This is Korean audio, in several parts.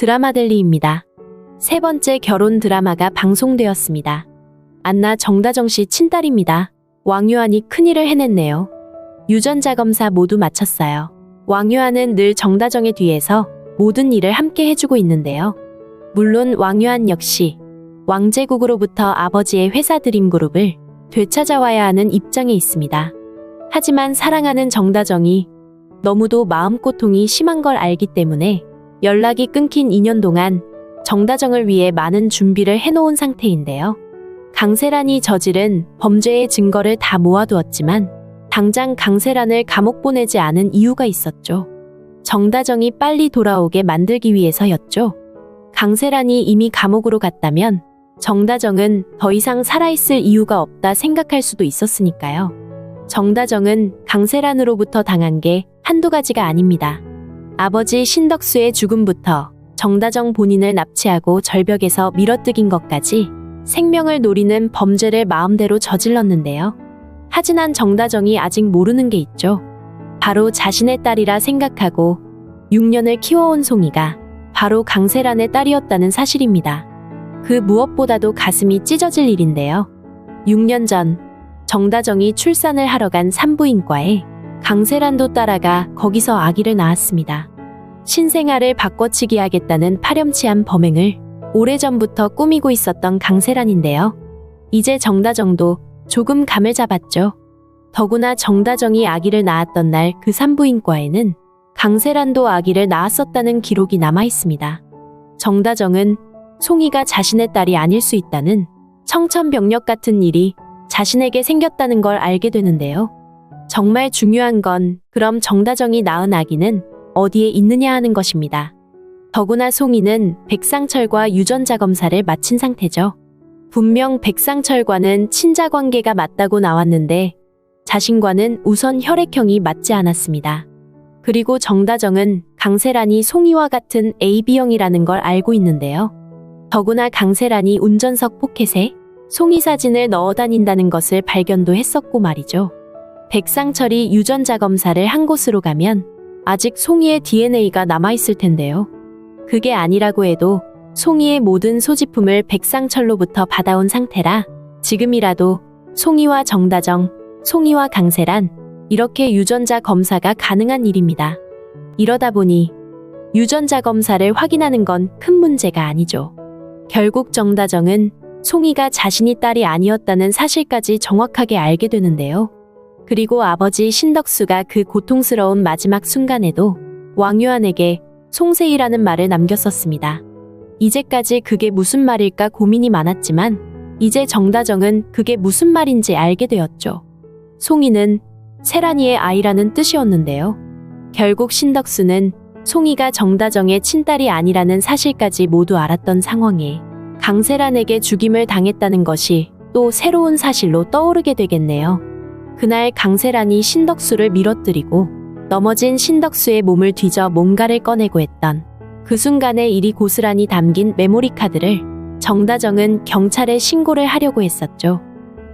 드라마델리입니다. 세 번째 결혼 드라마가 방송되었습니다. 안나 정다정 씨 친딸입니다. 왕유한이 큰일을 해냈네요. 유전자 검사 모두 마쳤어요. 왕유한은 늘 정다정의 뒤에서 모든 일을 함께 해주고 있는데요. 물론 왕유한 역시 왕제국으로부터 아버지의 회사 드림그룹을 되찾아와야 하는 입장에 있습니다. 하지만 사랑하는 정다정이 너무도 마음고통이 심한 걸 알기 때문에 연락이 끊긴 2년 동안 정다정을 위해 많은 준비를 해놓은 상태인데요. 강세란이 저지른 범죄의 증거를 다 모아두었지만 당장 강세란을 감옥 보내지 않은 이유가 있었죠. 정다정이 빨리 돌아오게 만들기 위해서였죠. 강세란이 이미 감옥으로 갔다면 정다정은 더 이상 살아있을 이유가 없다 생각할 수도 있었으니까요. 정다정은 강세란으로부터 당한 게 한두 가지가 아닙니다. 아버지 신덕수의 죽음부터 정다정 본인을 납치하고 절벽에서 밀어뜨긴 것까지 생명을 노리는 범죄를 마음대로 저질렀는데요. 하지만 정다정이 아직 모르는 게 있죠. 바로 자신의 딸이라 생각하고 6년을 키워온 송이가 바로 강세란의 딸이었다는 사실입니다. 그 무엇보다도 가슴이 찢어질 일인데요. 6년 전 정다정이 출산을 하러 간 산부인과에 강세란도 따라가 거기서 아기를 낳았습니다. 신생아를 바꿔치기 하겠다는 파렴치한 범행을 오래전부터 꾸미고 있었던 강세란인데요. 이제 정다정도 조금 감을 잡았죠. 더구나 정다정이 아기를 낳았던 날 그 산부인과에는 강세란도 아기를 낳았었다는 기록이 남아 있습니다. 정다정은 송이가 자신의 딸이 아닐 수 있다는 청천벽력 같은 일이 자신에게 생겼다는 걸 알게 되는데요. 정말 중요한 건 그럼 정다정이 낳은 아기는 어디에 있느냐 하는 것입니다. 더구나 송이는 백상철과 유전자 검사를 마친 상태죠. 분명 백상철과는 친자관계가 맞다고 나왔는데 자신과는 우선 혈액형이 맞지 않았습니다. 그리고 정다정은 강세란이 송이와 같은 AB형이라는 걸 알고 있는데요. 더구나 강세란이 운전석 포켓에 송이 사진을 넣어 다닌다는 것을 발견도 했었고 말이죠. 백상철이 유전자 검사를 한 곳으로 가면 아직 송이의 DNA가 남아있을 텐데요. 그게 아니라고 해도 송이의 모든 소지품을 백상철로부터 받아온 상태라 지금이라도 송이와 정다정, 송이와 강세란 이렇게 유전자 검사가 가능한 일입니다. 이러다 보니 유전자 검사를 확인하는 건 큰 문제가 아니죠. 결국 정다정은 송이가 자신이 딸이 아니었다는 사실까지 정확하게 알게 되는데요. 그리고 아버지 신덕수가 그 고통스러운 마지막 순간에도 왕유한에게 송세희라는 말을 남겼었습니다. 이제까지 그게 무슨 말일까 고민이 많았지만 이제 정다정은 그게 무슨 말인지 알게 되었죠. 송이는 세란이의 아이라는 뜻이었는데요. 결국 신덕수는 송이가 정다정의 친딸이 아니라는 사실까지 모두 알았던 상황에 강세란에게 죽임을 당했다는 것이 또 새로운 사실로 떠오르게 되겠네요. 그날 강세란이 신덕수를 밀어뜨리고 넘어진 신덕수의 몸을 뒤져 뭔가를 꺼내고 했던 그 순간의 일이 고스란히 담긴 메모리 카드를 정다정은 경찰에 신고를 하려고 했었죠.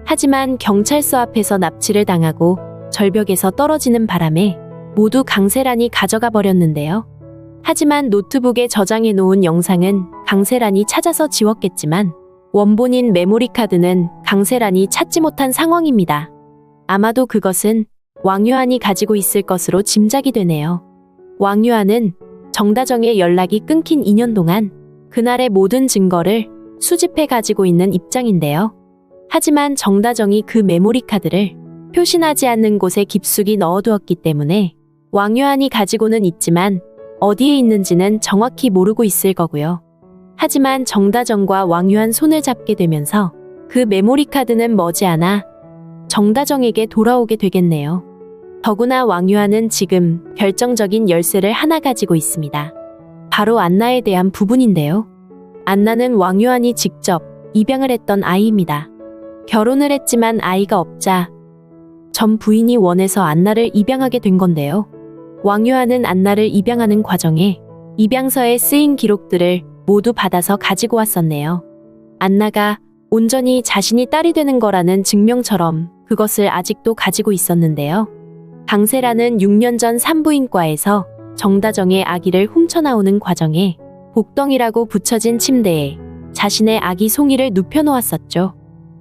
하지만 경찰서 앞에서 납치를 당하고 절벽에서 떨어지는 바람에 모두 강세란이 가져가 버렸는데요. 하지만 노트북에 저장해 놓은 영상은 강세란이 찾아서 지웠겠지만 원본인 메모리 카드는 강세란이 찾지 못한 상황입니다. 아마도 그것은 왕유한이 가지고 있을 것으로 짐작이 되네요. 왕유한은 정다정의 연락이 끊긴 2년 동안 그날의 모든 증거를 수집해 가지고 있는 입장인데요. 하지만 정다정이 그 메모리 카드를 표신하지 않는 곳에 깊숙이 넣어두었기 때문에 왕유한이 가지고는 있지만 어디에 있는지는 정확히 모르고 있을 거고요. 하지만 정다정과 왕유한 손을 잡게 되면서 그 메모리 카드는 머지않아 정다정에게 돌아오게 되겠네요. 더구나 왕유한은 지금 결정적인 열쇠를 하나 가지고 있습니다. 바로 안나에 대한 부분인데요. 안나는 왕유한이 직접 입양을 했던 아이입니다. 결혼을 했지만 아이가 없자 전 부인이 원해서 안나를 입양하게 된 건데요. 왕유한은 안나를 입양하는 과정에 입양서에 쓰인 기록들을 모두 받아서 가지고 왔었네요. 안나가 온전히 자신이 딸이 되는 거라는 증명처럼 그것을 아직도 가지고 있었는데요. 강세란은 6년 전 산부인과에서 정다정의 아기를 훔쳐나오는 과정에 복덩이라고 붙여진 침대에 자신의 아기 송이를 눕혀놓았었죠.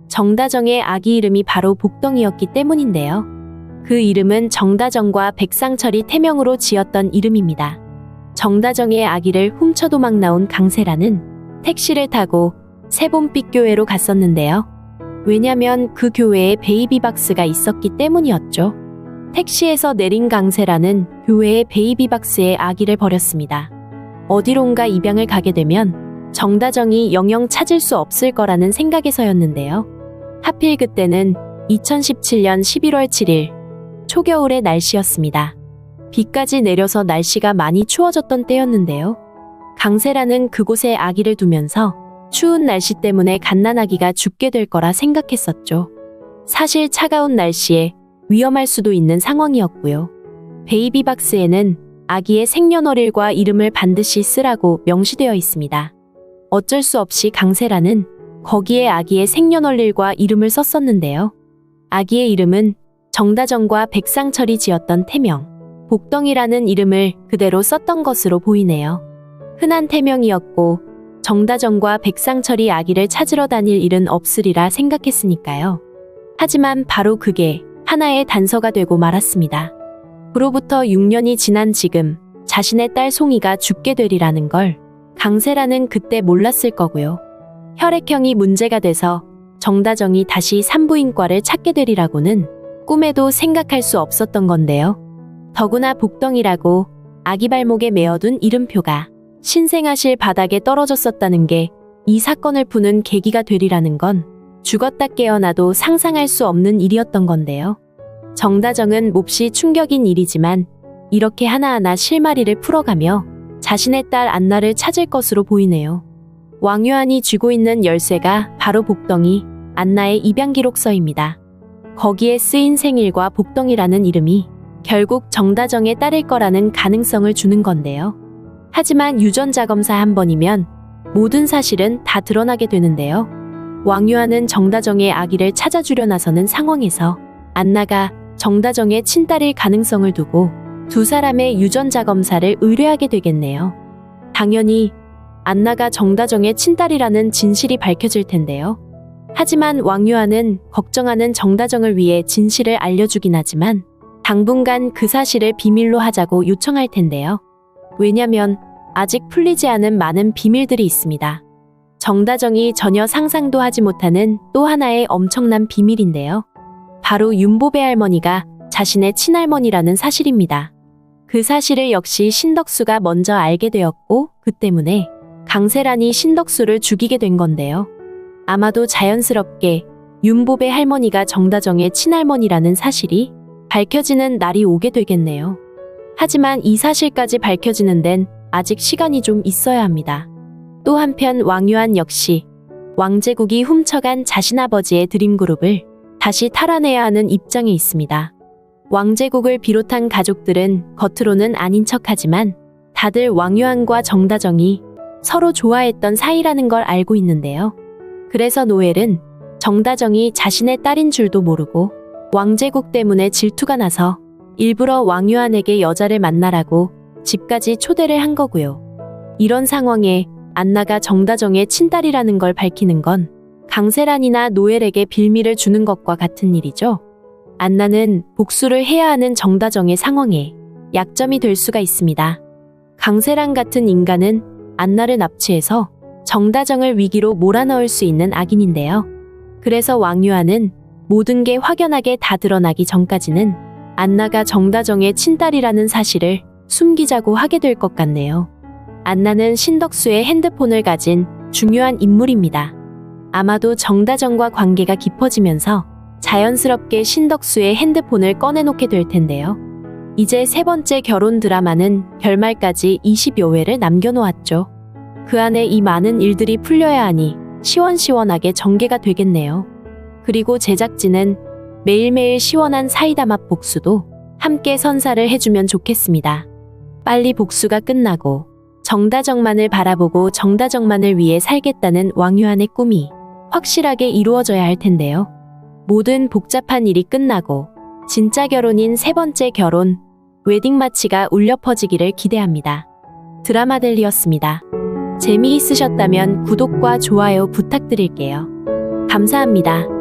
정다정의 아기 이름이 바로 복덩이였기 때문인데요. 그 이름은 정다정과 백상철이 태명으로 지었던 이름입니다. 정다정의 아기를 훔쳐 도망 나온 강세라는 택시를 타고 새봄빛 교회로 갔었는데요. 왜냐면 그 교회에 베이비박스가 있었기 때문이었죠. 택시에서 내린 강세라는 교회의 베이비박스에 아기를 버렸습니다. 어디론가 입양을 가게 되면 정다정이 영영 찾을 수 없을 거라는 생각에서였는데요. 하필 그때는 2017년 11월 7일 초겨울의 날씨였습니다. 비까지 내려서 날씨가 많이 추워졌던 때였는데요. 강세라는 그곳에 아기를 두면서 추운 날씨 때문에 갓난아기가 죽게 될 거라 생각했었죠. 사실 차가운 날씨에 위험할 수도 있는 상황이었고요. 베이비박스에는 아기의 생년월일과 이름을 반드시 쓰라고 명시되어 있습니다. 어쩔 수 없이 강세라는 거기에 아기의 생년월일과 이름을 썼었는데요. 아기의 이름은 정다정과 백상철이 지었던 태명, 복덩이라는 이름을 그대로 썼던 것으로 보이네요. 흔한 태명이었고 정다정과 백상철이 아기를 찾으러 다닐 일은 없으리라 생각했으니까요. 하지만 바로 그게 하나의 단서가 되고 말았습니다. 그로부터 6년이 지난 지금 자신의 딸 송이가 죽게 되리라는 걸 강세라는 그때 몰랐을 거고요. 혈액형이 문제가 돼서 정다정이 다시 산부인과를 찾게 되리라고는 꿈에도 생각할 수 없었던 건데요. 더구나 복덩이라고 아기 발목에 메어둔 이름표가 신생아실 바닥에 떨어졌었다는 게 이 사건을 푸는 계기가 되리라는 건 죽었다 깨어나도 상상할 수 없는 일이었던 건데요. 정다정은 몹시 충격인 일이지만 이렇게 하나하나 실마리를 풀어가며 자신의 딸 안나를 찾을 것으로 보이네요. 왕유한이 쥐고 있는 열쇠가 바로 복덩이, 안나의 입양기록서입니다. 거기에 쓰인 생일과 복덩이라는 이름이 결국 정다정의 딸일 거라는 가능성을 주는 건데요. 하지만 유전자 검사 한 번이면 모든 사실은 다 드러나게 되는데요. 왕유한은 정다정의 아기를 찾아주려 나서는 상황에서 안나가 정다정의 친딸일 가능성을 두고 두 사람의 유전자 검사를 의뢰하게 되겠네요. 당연히 안나가 정다정의 친딸이라는 진실이 밝혀질 텐데요. 하지만 왕유한은 걱정하는 정다정을 위해 진실을 알려주긴 하지만 당분간 그 사실을 비밀로 하자고 요청할 텐데요. 왜냐면 아직 풀리지 않은 많은 비밀들이 있습니다. 정다정이 전혀 상상도 하지 못하는 또 하나의 엄청난 비밀인데요. 바로 윤보배 할머니가 자신의 친할머니라는 사실입니다. 그 사실을 역시 신덕수가 먼저 알게 되었고 그 때문에 강세란이 신덕수를 죽이게 된 건데요. 아마도 자연스럽게 윤보배 할머니가 정다정의 친할머니라는 사실이 밝혀지는 날이 오게 되겠네요. 하지만 이 사실까지 밝혀지는 데는 아직 시간이 좀 있어야 합니다. 또 한편 왕유한 역시 왕제국이 훔쳐간 자신 아버지의 드림그룹을 다시 탈환해야 하는 입장에 있습니다. 왕제국을 비롯한 가족들은 겉으로는 아닌 척하지만 다들 왕유한과 정다정이 서로 좋아했던 사이라는 걸 알고 있는데요. 그래서 노엘은 정다정이 자신의 딸인 줄도 모르고 왕제국 때문에 질투가 나서 일부러 왕유한에게 여자를 만나라고 집까지 초대를 한 거고요. 이런 상황에 안나가 정다정의 친딸이라는 걸 밝히는 건 강세란이나 노엘에게 빌미를 주는 것과 같은 일이죠. 안나는 복수를 해야 하는 정다정의 상황에 약점이 될 수가 있습니다. 강세란 같은 인간은 안나를 납치해서 정다정을 위기로 몰아넣을 수 있는 악인인데요. 그래서 왕유한은 모든 게 확연하게 다 드러나기 전까지는 안나가 정다정의 친딸이라는 사실을 숨기자고 하게 될 것 같네요. 안나는 신덕수의 핸드폰을 가진 중요한 인물입니다. 아마도 정다정과 관계가 깊어지면서 자연스럽게 신덕수의 핸드폰을 꺼내놓게 될 텐데요. 이제 세 번째 결혼 드라마는 결말까지 20여 회를 남겨놓았죠. 그 안에 이 많은 일들이 풀려야 하니 시원시원하게 전개가 되겠네요. 그리고 제작진은 매일매일 시원한 사이다 맛 복수도 함께 선사를 해주면 좋겠습니다. 빨리 복수가 끝나고 정다정만을 바라보고 정다정만을 위해 살겠다는 왕유한의 꿈이 확실하게 이루어져야 할 텐데요. 모든 복잡한 일이 끝나고 진짜 결혼인 세 번째 결혼, 웨딩 마치가 울려 퍼지기를 기대합니다. 드라마델리였습니다. 재미있으셨다면 구독과 좋아요 부탁드릴게요. 감사합니다.